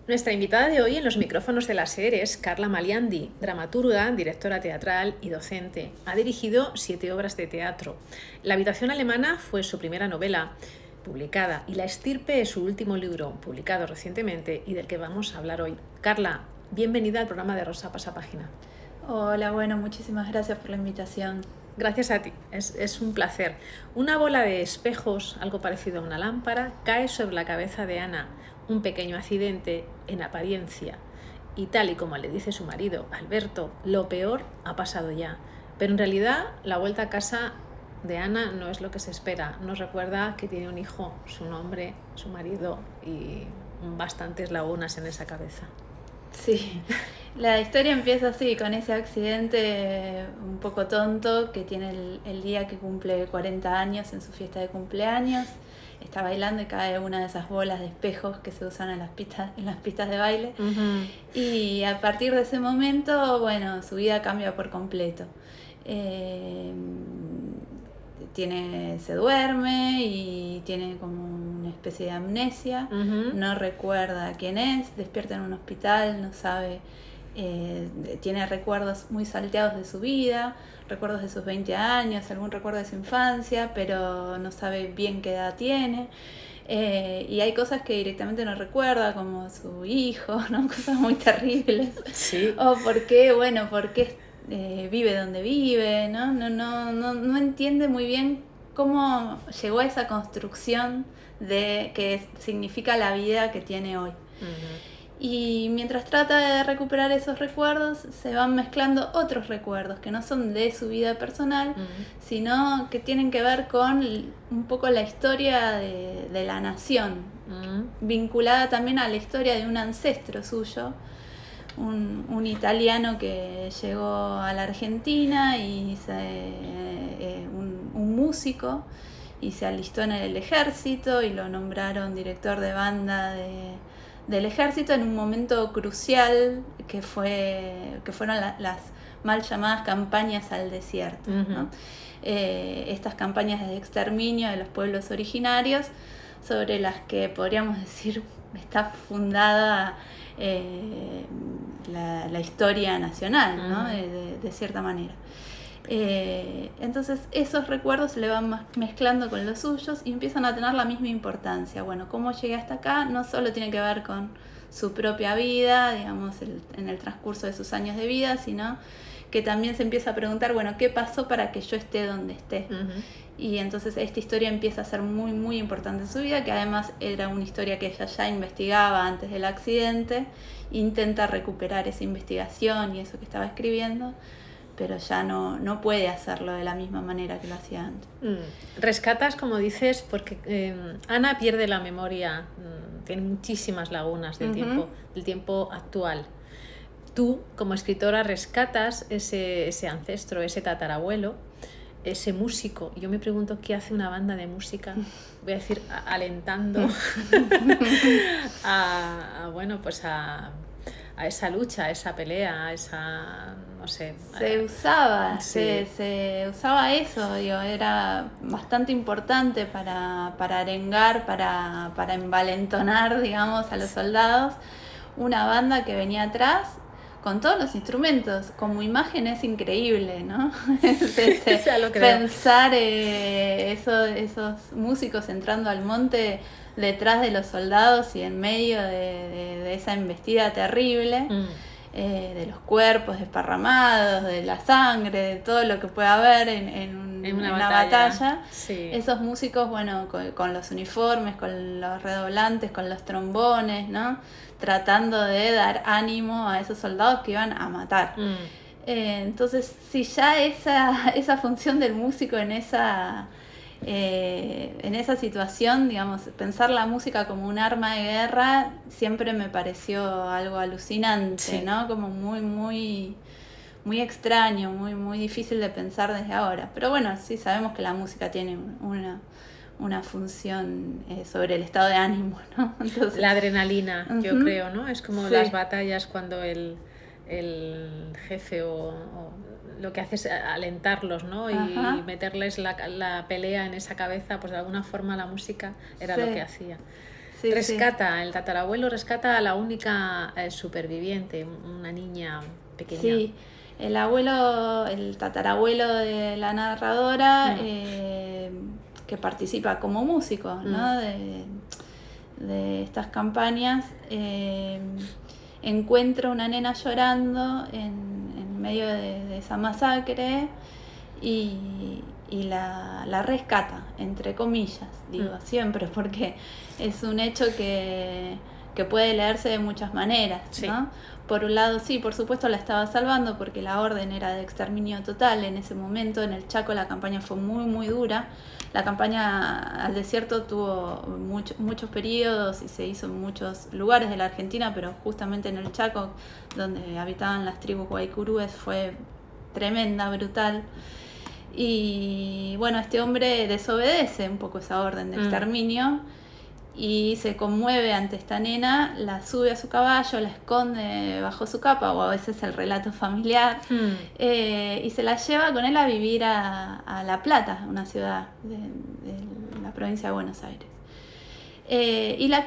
Nuestra invitada de hoy en los micrófonos de la SER es Carla Maliandi, dramaturga, directora teatral y docente. Ha dirigido 7 obras de teatro. La habitación alemana fue su primera novela publicada y La estirpe es su último libro, publicado recientemente y del que vamos a hablar hoy. Carla, bienvenida al programa de Rosa Pasapágina. Hola, bueno, muchísimas gracias por la invitación. Gracias a ti, es un placer. Una bola de espejos, algo parecido a una lámpara, cae sobre la cabeza de Ana. Un pequeño accidente en apariencia. Y tal y como le dice su marido, Alberto, lo peor ha pasado ya. Pero en realidad la vuelta a casa de Ana no es lo que se espera. Nos recuerda que tiene un hijo, su nombre, su marido y bastantes lagunas en esa cabeza. Sí, la historia empieza así, con ese accidente un poco tonto que tiene el día que cumple 40 años en su fiesta de cumpleaños. Está bailando y cae una de esas bolas de espejos que se usan en las pistas de baile. Uh-huh. Y a partir de ese momento, bueno, su vida cambia por completo. Se duerme y tiene como una especie de amnesia. Uh-huh. No recuerda quién es, despierta en un hospital, no sabe, tiene recuerdos muy salteados de su vida, recuerdos de sus 20 años, algún recuerdo de su infancia, pero no sabe bien qué edad tiene. Y hay cosas que directamente no recuerda, como su hijo, ¿no? Cosas muy terribles. Sí. O por qué vive donde vive, ¿no? No entiende muy bien cómo llegó a esa construcción de que significa la vida que tiene hoy. Uh-huh. Y mientras trata de recuperar esos recuerdos, se van mezclando otros recuerdos que no son de su vida personal, sino que tienen que ver con un poco la historia de la nación, vinculada también a la historia de un ancestro suyo, un italiano que llegó a la Argentina y un músico, y se alistó en el ejército y lo nombraron director de banda del ejército en un momento crucial que fueron las mal llamadas campañas al desierto, ¿no? Estas campañas de exterminio de los pueblos originarios, sobre las que podríamos decir está fundada la historia nacional, ¿no? De cierta manera. Entonces esos recuerdos se le van mezclando con los suyos y empiezan a tener la misma importancia. Bueno, cómo llegué hasta acá no solo tiene que ver con su propia vida, digamos, en el transcurso de sus años de vida, sino que también se empieza a preguntar, bueno, ¿qué pasó para que yo esté donde esté? Uh-huh. Y entonces esta historia empieza a ser muy, muy importante en su vida, que además era una historia que ella ya investigaba antes del accidente, intenta recuperar esa investigación y eso que estaba escribiendo, pero ya no puede hacerlo de la misma manera que lo hacía antes. Rescatas, como dices, porque Ana pierde la memoria, tiene muchísimas lagunas del tiempo actual. Tú, como escritora, rescatas ese ancestro, ese tatarabuelo, ese músico. Yo me pregunto qué hace una banda de música, voy a decir, alentando a esa lucha, a esa pelea, a esa, no sé. Se usaba eso, digo, era bastante importante para arengar, para envalentonar, digamos, a los soldados. Una banda que venía atrás con todos los instrumentos, como imagen es increíble, ¿no? Pensar esos músicos entrando al monte detrás de los soldados y en medio de esa embestida terrible, de los cuerpos desparramados, de la sangre, de todo lo que pueda haber en una batalla. Sí. Esos músicos, bueno, con los uniformes, con los redoblantes, con los trombones, ¿no? Tratando de dar ánimo a esos soldados que iban a matar. Entonces, si ya esa función del músico en esa situación, digamos, pensar la música como un arma de guerra siempre me pareció algo alucinante, sí, ¿no? Como muy, muy, muy extraño, muy, muy difícil de pensar desde ahora. Pero bueno, sí sabemos que la música tiene una función sobre el estado de ánimo, ¿no? Entonces, la adrenalina, yo creo, ¿no? Es como las batallas cuando el jefe o lo que hace es alentarlos, ¿no? Y meterles la pelea en esa cabeza, pues de alguna forma la música era lo que hacía. sí. El tatarabuelo rescata a la única superviviente, una niña pequeña. Sí, el tatarabuelo de la narradora, que participa como músico, ¿no? de estas campañas, encuentra una nena llorando en medio de esa masacre y la rescata, entre comillas, digo, siempre, porque es un hecho que puede leerse de muchas maneras, Sí. ¿no? Por un lado, sí, por supuesto la estaba salvando porque la orden era de exterminio total en ese momento. En el Chaco la campaña fue muy, muy dura. La campaña al desierto tuvo muchos periodos y se hizo en muchos lugares de la Argentina, pero justamente en el Chaco, donde habitaban las tribus guaycurúes, fue tremenda, brutal. Y bueno, este hombre desobedece un poco esa orden de exterminio y se conmueve ante esta nena, la sube a su caballo, la esconde bajo su capa, o a veces el relato familiar, y se la lleva con él a vivir a La Plata, una ciudad de la provincia de Buenos Aires. Y la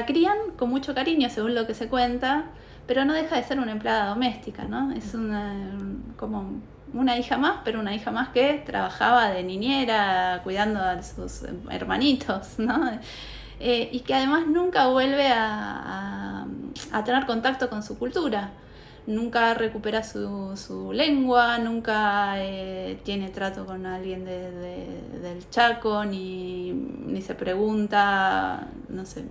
crían con mucho cariño, según lo que se cuenta, pero no deja de ser una empleada doméstica, ¿no? Es como una hija más, pero una hija más que trabajaba de niñera, cuidando a sus hermanitos, ¿no? Y que además nunca vuelve a tener contacto con su cultura. Nunca recupera su lengua, nunca tiene trato con alguien del Chaco, ni se pregunta, no sé,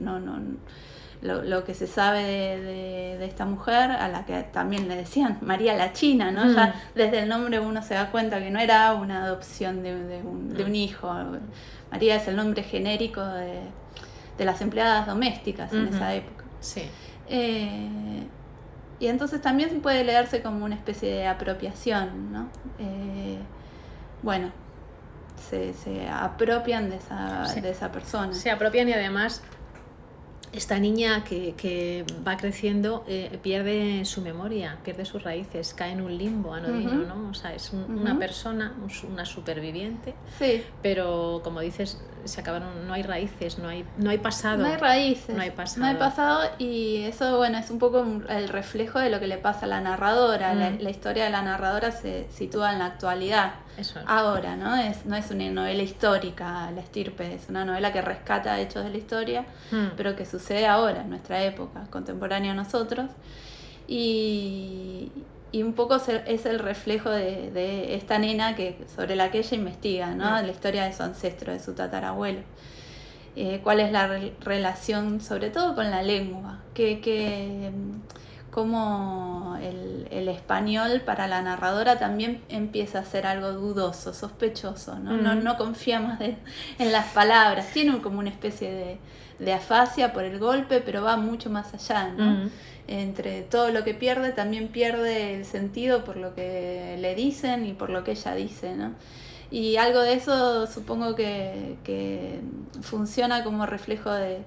lo que se sabe de esta mujer, a la que también le decían María la China, ¿no? Ya desde el nombre uno se da cuenta que no era una adopción de un hijo. María es el nombre genérico de las empleadas domésticas en esa época. Sí. Y entonces también puede leerse como una especie de apropiación, ¿no? Bueno, se apropian de esa persona. Se apropian y además esta niña que va creciendo pierde su memoria, pierde sus raíces, cae en un limbo anodino, ¿no? O sea, es una persona, una superviviente, sí. Pero como dices, se acabaron, no hay raíces, no hay pasado. No hay raíces, no hay pasado. No hay pasado, y eso, bueno, es un poco el reflejo de lo que le pasa a la narradora. La historia de la narradora se sitúa en la actualidad. Eso es. Ahora, ¿no? No es una novela histórica, La Estirpe, es una novela que rescata hechos de la historia, pero que sucede ahora, en nuestra época, contemporánea a nosotros. Y un poco es el reflejo de esta nena sobre la que ella investiga, ¿no? La historia de su ancestro, de su tatarabuelo. Cuál es la relación, sobre todo con la lengua, cómo el español para la narradora también empieza a ser algo dudoso, sospechoso, ¿no? No confía más en las palabras, tiene como una especie de afasia por el golpe, pero va mucho más allá, ¿no? Entre todo lo que pierde, también pierde el sentido por lo que le dicen y por lo que ella dice, ¿no? Y algo de eso supongo que funciona como reflejo de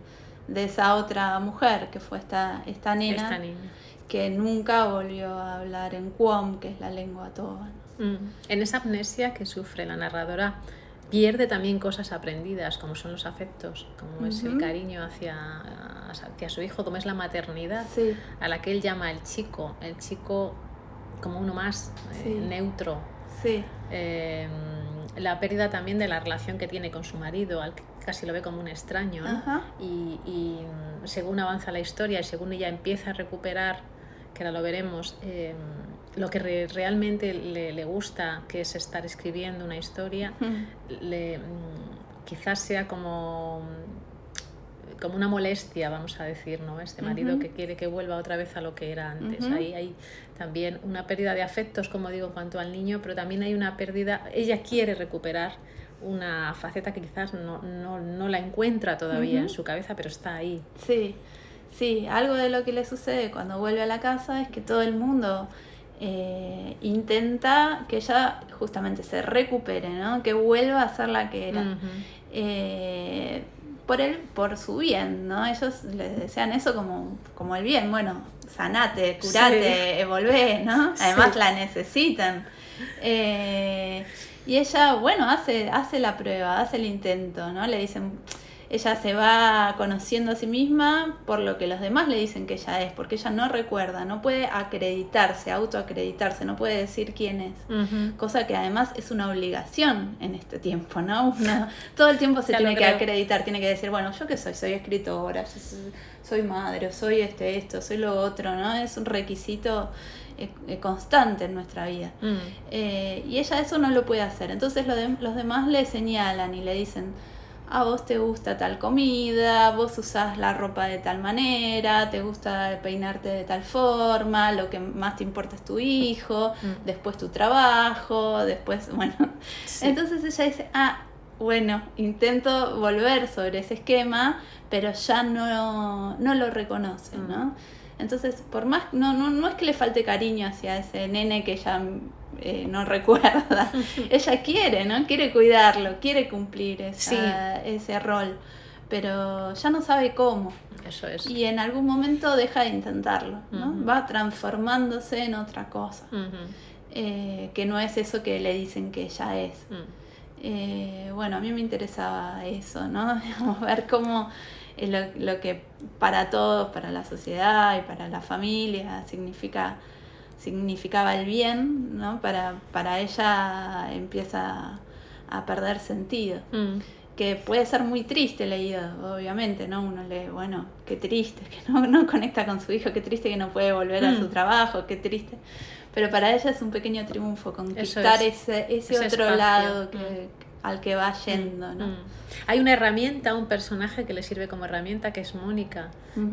esa otra mujer, que fue esta nena, que nunca volvió a hablar en Cuom, que es la lengua toba. En esa amnesia que sufre la narradora, pierde también cosas aprendidas, como son los afectos, como es el cariño hacia su hijo, como es la maternidad, a la que él llama el chico como uno más, neutro. Sí. La pérdida también de la relación que tiene con su marido, al que casi lo ve como un extraño, ¿no? Y según avanza la historia y según ella empieza a recuperar, que ahora lo veremos, lo que realmente le gusta, que es estar escribiendo una historia, quizás sea como una molestia, vamos a decir, ¿no? Este marido que quiere que vuelva otra vez a lo que era antes. Ahí hay también una pérdida de afectos, como digo, en cuanto al niño, pero también hay una pérdida, ella quiere recuperar una faceta que quizás no la encuentra todavía en su cabeza, pero está ahí. Sí, algo de lo que le sucede cuando vuelve a la casa es que todo el mundo intenta que ella justamente se recupere, ¿no? Que vuelva a ser la que era. Por su bien, ¿no? Ellos le desean eso como el bien. Bueno, sanate, curate, volvé, ¿no? Además la necesitan. Y ella, bueno, hace la prueba, hace el intento, ¿no? Le dicen, ella se va conociendo a sí misma por lo que los demás le dicen que ella es, porque ella no recuerda, no puede acreditarse, autoacreditarse, no puede decir quién es. Cosa que además es una obligación en este tiempo, ¿no? Todo el tiempo se tiene que acreditar, tiene que decir, bueno, ¿yo qué soy? Soy escritora, soy madre, soy esto, soy lo otro, ¿no? Es un requisito constante en nuestra vida. Y ella eso no lo puede hacer. Entonces los demás le señalan y le dicen, a vos te gusta tal comida, vos usás la ropa de tal manera, te gusta peinarte de tal forma, lo que más te importa es tu hijo, después tu trabajo, después, bueno. Sí. Entonces ella dice, bueno, intento volver sobre ese esquema, pero ya no lo reconoce, ¿no? Entonces, por más, no es que le falte cariño hacia ese nene que ella no recuerda. Ella quiere, ¿no? Quiere cuidarlo, quiere cumplir ese rol, pero ya no sabe cómo. Eso es. Y en algún momento deja de intentarlo, ¿no? Va transformándose en otra cosa, que no es eso que le dicen que ella es. Bueno, a mí me interesaba eso, ¿no? Ver cómo lo que para todos, para la sociedad y para la familia significaba el bien, ¿no? Para ella empieza a perder sentido. Que puede ser muy triste leído, obviamente, ¿no? Uno lee, bueno, qué triste, que no conecta con su hijo, qué triste que no puede volver a su trabajo, qué triste. Pero para ella es un pequeño triunfo conquistar ese otro espacio, lado al que va yendo, ¿no? Hay una herramienta, un personaje que le sirve como herramienta, que es Mónica,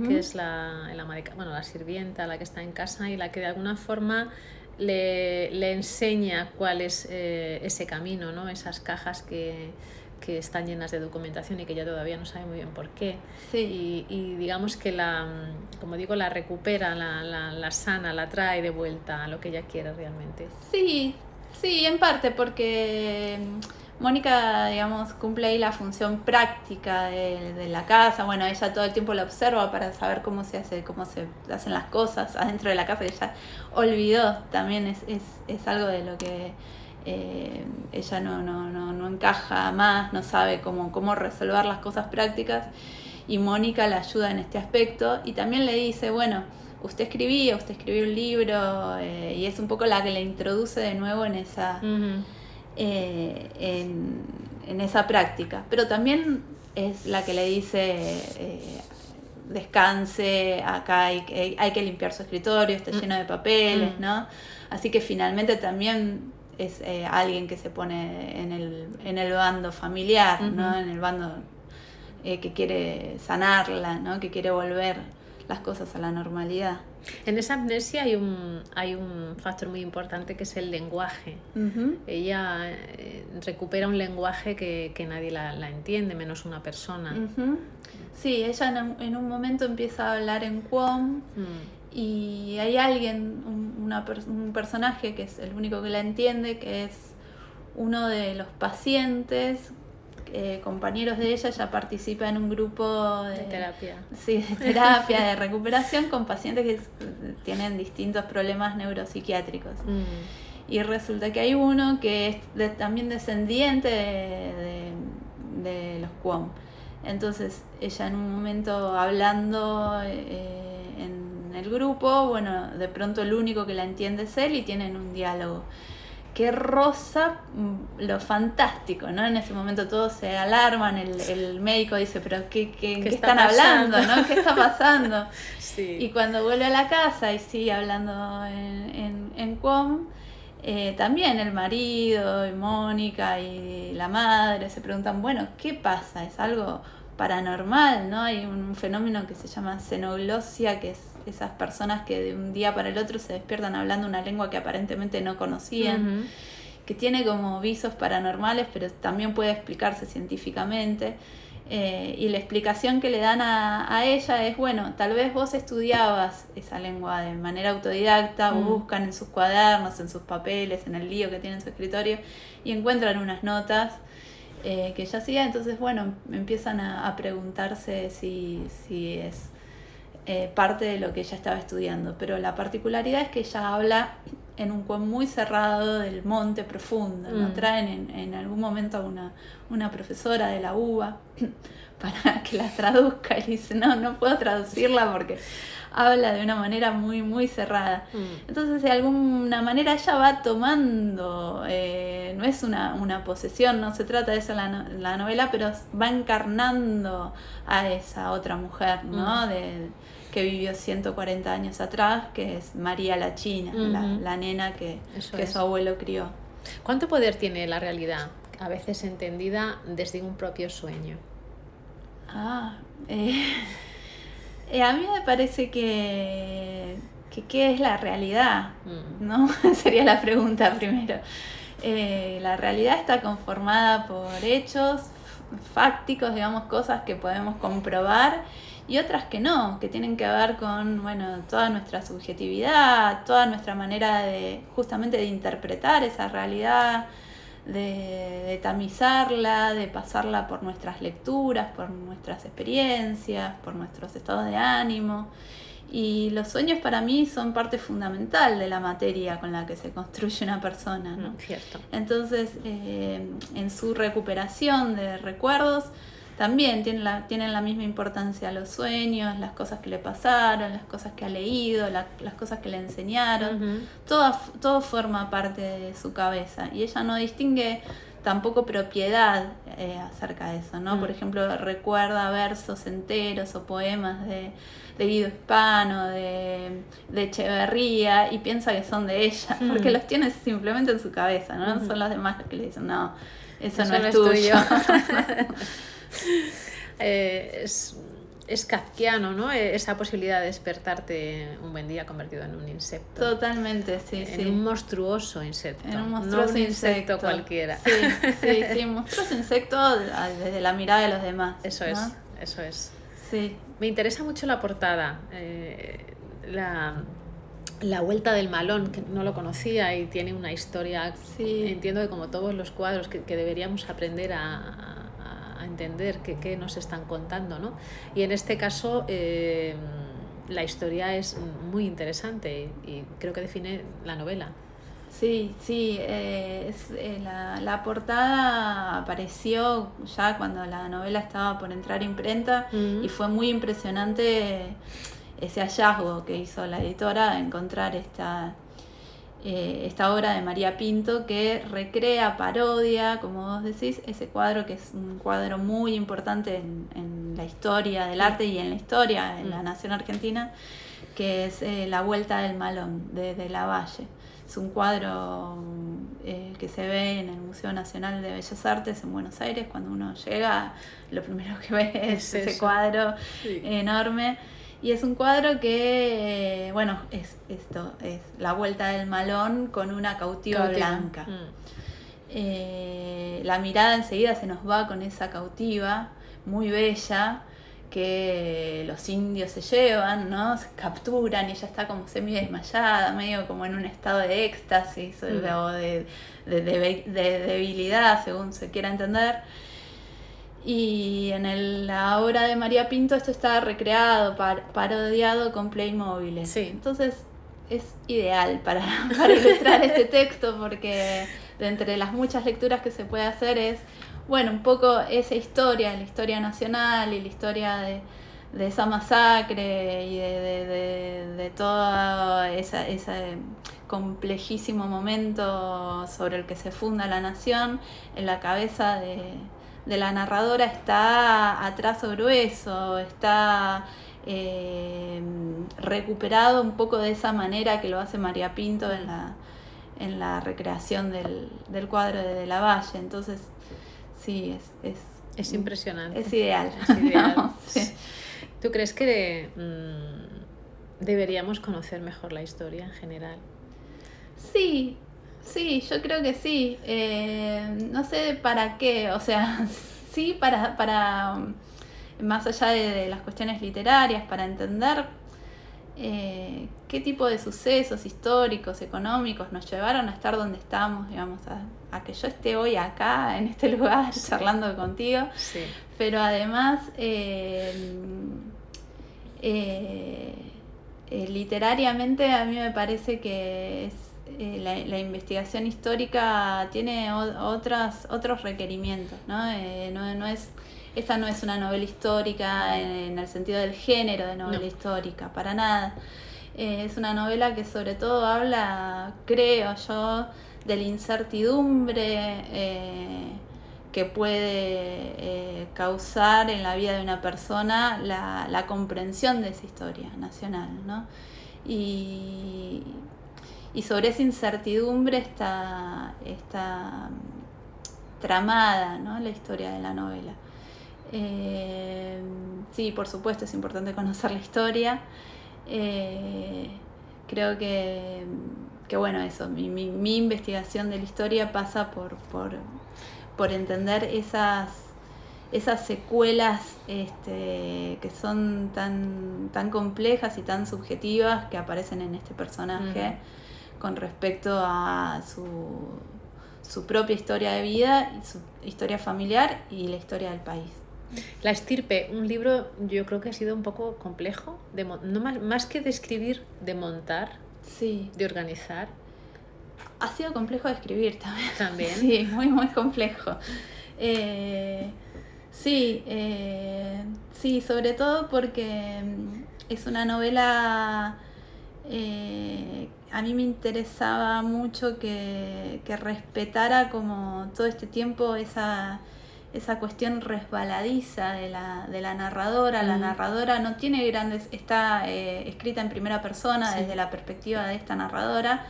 que es la sirvienta, la que está en casa y la que de alguna forma le enseña cuál es ese camino, ¿no? Esas cajas que están llenas de documentación y que ella todavía no sabe muy bien por qué. Sí. Y digamos que la recupera, la sana, la trae de vuelta a lo que ella quiere realmente. Sí, en parte porque Mónica, digamos, cumple ahí la función práctica de la casa. Bueno, ella todo el tiempo la observa para saber cómo se hacen las cosas adentro de la casa, que ella olvidó. También es algo de lo que ella no encaja más, no sabe cómo resolver las cosas prácticas. Y Mónica la ayuda en este aspecto y también le dice, bueno, usted escribió un libro, y es un poco la que le introduce de nuevo en esa... en esa práctica, pero también es la que le dice descanse, acá hay que limpiar su escritorio, está lleno de papeles, ¿no? Así que finalmente también es alguien que se pone en el bando familiar, ¿no? En el bando que quiere sanarla, ¿no? Que quiere volver las cosas a la normalidad. En esa amnesia hay un factor muy importante que es el lenguaje. Ella recupera un lenguaje que nadie la entiende, menos una persona. Sí, ella en un momento empieza a hablar en Qom y hay alguien, un personaje que es el único que la entiende, que es uno de los pacientes, compañeros de ella participa en un grupo de terapia. Sí, de terapia, de recuperación con pacientes que tienen distintos problemas neuropsiquiátricos. Y resulta que hay uno que es también descendiente de los Qom. Entonces ella en un momento hablando en el grupo, bueno, de pronto el único que la entiende es él y tienen un diálogo que roza lo fantástico, ¿no? En ese momento todos se alarman, el médico dice, pero ¿qué están hablando, ¿no? ¿Qué está pasando? Sí. Y cuando vuelve a la casa y sigue hablando en Qom, también el marido y Mónica y la madre se preguntan, bueno, ¿qué pasa? ¿Es algo paranormal, no? Hay un fenómeno que se llama xenoglosia, que es esas personas que de un día para el otro se despiertan hablando una lengua que aparentemente no conocían, que tiene como visos paranormales, pero también puede explicarse científicamente. Y la explicación que le dan a ella es, bueno, tal vez vos estudiabas esa lengua de manera autodidacta, buscan en sus cuadernos, en sus papeles, en el lío que tiene en su escritorio, y encuentran unas notas que ella hacía. Entonces, bueno, empiezan a preguntarse si es parte de lo que ella estaba estudiando. Pero la particularidad es que ella habla en un cuento muy cerrado del monte profundo, ¿no? Traen en algún momento a una profesora de la UBA para que la traduzca y dice, no puedo traducirla porque habla de una manera muy, muy cerrada. Entonces, de alguna manera ella va tomando, no es una posesión, no se trata de eso la novela, pero va encarnando a esa otra mujer, ¿no? Que vivió 140 años atrás, que es María la China, la nena que su abuelo crió. ¿Cuánto poder tiene la realidad, a veces entendida desde un propio sueño? A mí me parece que ¿qué es la realidad? ¿No? Sería la pregunta primero. La realidad está conformada por hechos fácticos, digamos, cosas que podemos comprobar, y otras que no, que tienen que ver con, bueno, toda nuestra subjetividad, toda nuestra manera justamente de interpretar esa realidad, de tamizarla, de pasarla por nuestras lecturas, por nuestras experiencias, por nuestros estados de ánimo. Y los sueños para mí son parte fundamental de la materia con la que se construye una persona, ¿no? Cierto. Entonces, en su recuperación de recuerdos, también tienen la misma importancia los sueños, las cosas que le pasaron, las cosas que ha leído, las cosas que le enseñaron. Todo forma parte de su cabeza, y ella no distingue tampoco propiedad acerca de eso, ¿no? Por ejemplo, recuerda versos enteros o poemas de Guido Hispano, de Echeverría, y piensa que son de ella, porque los tiene simplemente en su cabeza, ¿no? Son los demás los que le dicen, no, eso no es tuyo. Es kafkiano, ¿no? Esa posibilidad de despertarte un buen día convertido en un insecto. Totalmente, sí. En un monstruoso insecto. En un monstruoso no un insecto cualquiera. Sí, un monstruoso insecto desde la mirada de los demás. Eso es. Sí. Me interesa mucho la portada. La vuelta del malón, que no lo conocía y tiene una historia, entiendo que como todos los cuadros que deberíamos aprender a entender qué nos están contando, ¿no? Y en este caso la historia es muy interesante y creo que define la novela. Sí, la portada apareció ya cuando la novela estaba por entrar a imprenta, y fue muy impresionante ese hallazgo que hizo la editora, encontrar esta obra de María Pinto, que recrea, parodia, como vos decís, ese cuadro que es un cuadro muy importante en la historia del arte y en la historia de la nación argentina, que es La Vuelta del Malón, de Lavalle. Es un cuadro que se ve en el Museo Nacional de Bellas Artes en Buenos Aires. Cuando uno llega, lo primero que ve es ese cuadro enorme. Y es un cuadro que, es la vuelta del malón con una cautiva blanca. La mirada enseguida se nos va con esa cautiva muy bella, que los indios se llevan, ¿no? Se capturan, y ella está como semi desmayada, medio como en un estado de éxtasis o de debilidad, según se quiera entender. Y en la obra de María Pinto esto está recreado, parodiado con Playmobil. Sí. Entonces es ideal para ilustrar este texto, porque de entre las muchas lecturas que se puede hacer es, un poco esa historia, la historia nacional y la historia de esa masacre y de todo ese complejísimo momento sobre el que se funda la nación. En la cabeza de la narradora está a trazo grueso, está recuperado un poco de esa manera que lo hace María Pinto en la recreación del cuadro de Lavalle. Entonces, sí, es impresionante. Es ideal. No, sí. ¿Tú crees que deberíamos conocer mejor la historia en general? Sí, yo creo que sí. No sé para qué, o sea, sí para más allá de las cuestiones literarias, para entender qué tipo de sucesos históricos, económicos nos llevaron a estar donde estamos, digamos, a que yo esté hoy acá, en este lugar, charlando contigo. Sí. Pero además, literariamente a mí me parece que la investigación histórica tiene otros requerimientos, ¿no? Esta no es una novela histórica en el sentido del género de novela histórica, para nada. Es una novela que sobre todo habla, creo yo, de la incertidumbre que puede causar en la vida de una persona la comprensión de esa historia nacional, ¿no? Y sobre esa incertidumbre está tramada, ¿no?, la historia de la novela. Sí, por supuesto es importante conocer la historia. Creo que bueno, eso, mi investigación de la historia pasa por entender esas secuelas que son tan complejas y tan subjetivas que aparecen en este personaje con respecto a su propia historia de vida, su historia familiar y la historia del país. La estirpe, un libro yo creo que ha sido un poco complejo, no más que de escribir, de montar, sí, de organizar. Ha sido complejo de escribir también. Sí, muy, muy complejo. Sí, sobre todo porque es una novela, a mí me interesaba mucho que respetara como todo este tiempo esa cuestión resbaladiza de la narradora. La narradora no tiene está escrita en primera persona, sí, desde la perspectiva de esta narradora,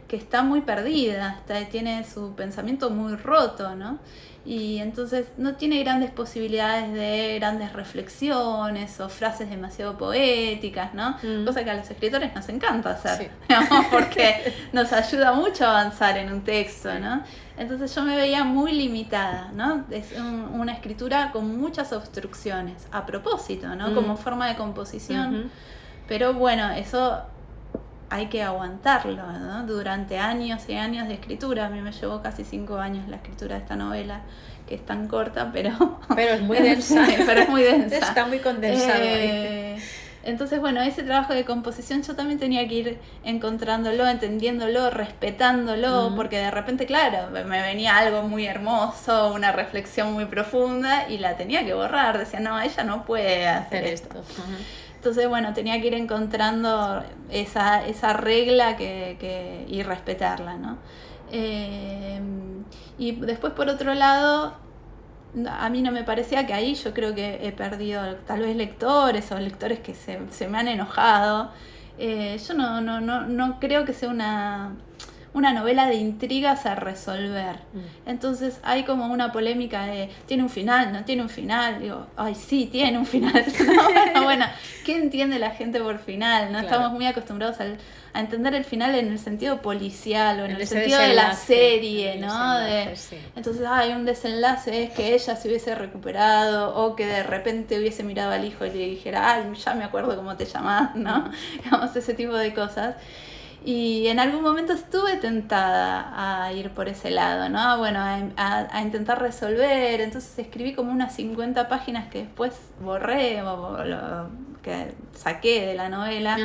que está muy perdida, tiene su pensamiento muy roto, ¿no? Y entonces no tiene grandes posibilidades de grandes reflexiones o frases demasiado poéticas, ¿no? Cosa que a los escritores nos encanta hacer, sí, digamos, porque nos ayuda mucho a avanzar en un texto, sí, ¿no? Entonces yo me veía muy limitada, ¿no? Es una escritura con muchas obstrucciones, a propósito, ¿no? Como forma de composición. Pero bueno, eso hay que aguantarlo, ¿no? Durante años y años de escritura. A mí me llevó casi 5 años la escritura de esta novela, que es tan corta, pero es muy densa. Sí, pero es muy densa. Está muy condensado. Entonces, bueno, ese trabajo de composición yo también tenía que ir encontrándolo, entendiéndolo, respetándolo, porque de repente, claro, me venía algo muy hermoso, una reflexión muy profunda, y la tenía que borrar. Decía, no, ella no puede hacer esto. Entonces, bueno, tenía que ir encontrando esa regla y respetarla, ¿no? Y después, por otro lano, a mí no me parecía que ahí yo creo que he perdido tal vez lectores o lectores que se me han enojado. Yo no creo que sea una novela de intrigas a resolver. Entonces hay como una polémica de ¿tiene un final? ¿No tiene un final? Digo, ay, sí, tiene un final. Bueno, ¿qué entiende la gente por final? ¿No? Claro. Estamos muy acostumbrados a entender el final en el sentido policial o en el sentido de la serie, ¿no? Sí. Entonces, un desenlace es que ella se hubiese recuperado o que de repente hubiese mirado al hijo y le dijera, ya me acuerdo cómo te llamás, ¿no? Digamos, ese tipo de cosas. Y en algún momento estuve tentada a ir por ese lado, ¿no? Bueno, a intentar resolver. Entonces escribí como unas 50 páginas que después borré o que saqué de la novela,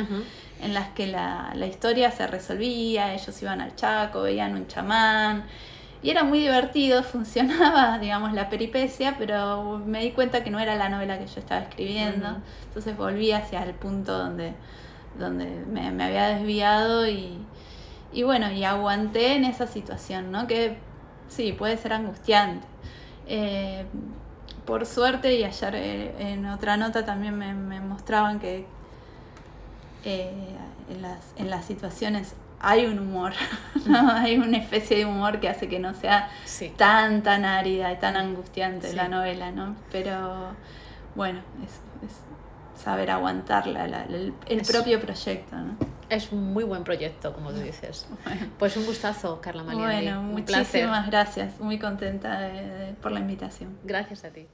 en las que la historia se resolvía, ellos iban al Chaco, veían un chamán. Y era muy divertido, funcionaba, digamos, la peripecia, pero me di cuenta que no era la novela que yo estaba escribiendo. Entonces volví hacia el punto donde me había desviado y bueno, y aguanté en esa situación, ¿no? Que sí, puede ser angustiante. Por suerte, y ayer en otra nota también me mostraban que en las situaciones hay un humor, ¿no? Hay una especie de humor que hace que no sea tan árida y tan angustiante la novela, ¿no? Pero bueno, es saber aguantar el propio proyecto, ¿no? Es un muy buen proyecto, como tú dices. Bueno. Pues un gustazo, Carla Maliandi. Bueno, muchísimas gracias. Muy contenta por la invitación. Gracias a ti.